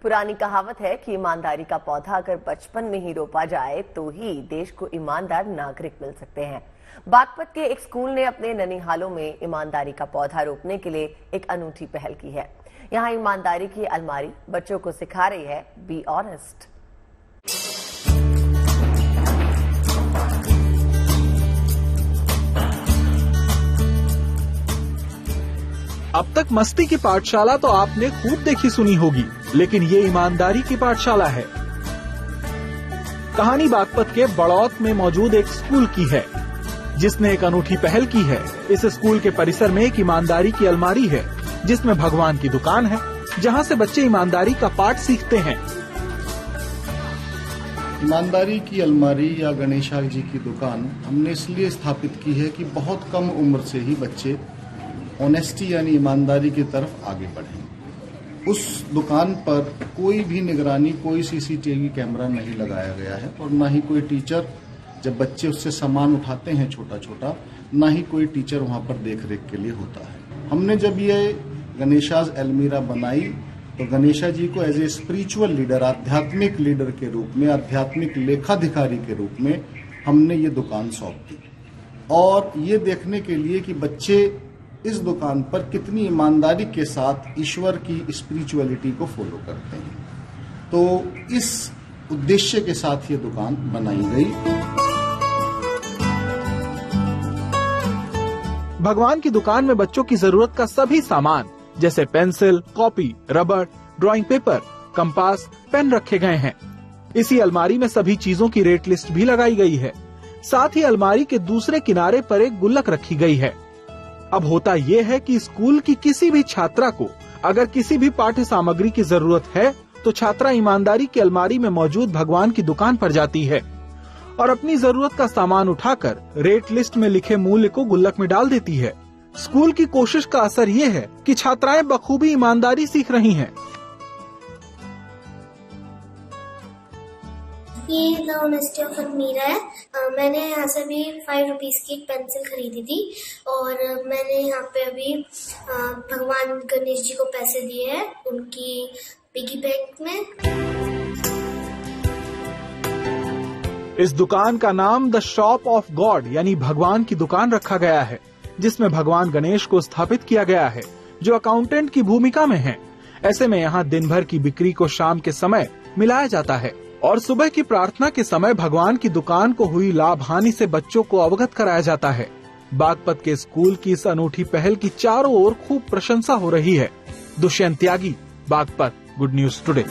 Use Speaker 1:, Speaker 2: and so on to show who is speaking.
Speaker 1: पुरानी कहावत है कि ईमानदारी का पौधा अगर बचपन में ही रोपा जाए तो ही देश को ईमानदार नागरिक मिल सकते हैं। बागपत के एक स्कूल ने अपने ननिहालों में ईमानदारी का पौधा रोपने के लिए एक अनूठी पहल की है। यहाँ ईमानदारी की अलमारी बच्चों को सिखा रही है बी ऑनेस्ट।
Speaker 2: अब तक मस्ती की पाठशाला तो आपने खूब देखी सुनी होगी, लेकिन ये ईमानदारी की पाठशाला है। कहानी बागपत के बड़ौत में मौजूद एक स्कूल की है, जिसने एक अनूठी पहल की है। इस स्कूल के परिसर में एक ईमानदारी की अलमारी है, जिसमें भगवान की दुकान है, जहां से बच्चे ईमानदारी का पाठ सीखते हैं।
Speaker 3: ईमानदारी की अलमारी या गणेशा जी की दुकान हमने इसलिए स्थापित की है कि बहुत कम उम्र से ही बच्चे ऑनेस्टी यानी ईमानदारी की तरफ आगे बढ़ें। उस दुकान पर कोई भी निगरानी, कोई सीसीटीवी कैमरा नहीं लगाया गया है और ना ही कोई टीचर, जब बच्चे उससे सामान उठाते हैं छोटा छोटा, ना ही कोई टीचर वहां पर देख रेख के लिए होता है। हमने जब ये गणेशाज अलमीरा बनाई तो गणेशा जी को एज ए स्पिरिचुअल लीडर, आध्यात्मिक लीडर के रूप में, आध्यात्मिक लेखाधिकारी के रूप में हमने ये दुकान सौंप दी और ये देखने के लिए कि बच्चे इस दुकान पर कितनी ईमानदारी के साथ ईश्वर की स्पिरिचुअलिटी को फॉलो करते हैं। तो इस उद्देश्य के साथ ये दुकान बनाई गई।
Speaker 2: भगवान की दुकान में बच्चों की जरूरत का सभी सामान जैसे pencil, copy, rubber, drawing paper, compass, pen रखे गए हैं। इसी अलमारी में सभी चीजों की रेट लिस्ट भी लगाई गई है। साथ ही अलमारी के दूसरे किनारे पर एक गुल्लक रखी गई है। अब होता यह है कि स्कूल की किसी भी छात्रा को अगर किसी भी पाठ्य सामग्री की जरूरत है तो छात्रा ईमानदारी की अलमारी में मौजूद भगवान की दुकान पर जाती है और अपनी जरूरत का सामान उठाकर रेट लिस्ट में लिखे मूल्य को गुल्लक में डाल देती है। स्कूल की कोशिश का असर ये है कि छात्राएं बखूबी ईमानदारी सीख रही हैं।
Speaker 4: ये द ऑनेस्टी ऑफ अलमीरा है। मैंने यहाँ से अभी 5 रुपीज की एक पेंसिल खरीदी थी और मैंने यहाँ पे अभी भगवान गणेश जी को पैसे दिए हैं उनकी पिगी बैंक में।
Speaker 2: इस दुकान का नाम द शॉप ऑफ गॉड यानी भगवान की दुकान रखा गया है, जिसमें भगवान गणेश को स्थापित किया गया है, जो अकाउंटेंट की भूमिका में है। ऐसे में यहाँ दिन भर की बिक्री को शाम के समय मिलाया जाता है और सुबह की प्रार्थना के समय भगवान की दुकान को हुई लाभ हानि से बच्चों को अवगत कराया जाता है। बागपत के स्कूल की इस अनूठी पहल की चारों ओर खूब प्रशंसा हो रही है। दुष्यंत त्यागी, बागपत, गुड न्यूज टुडे।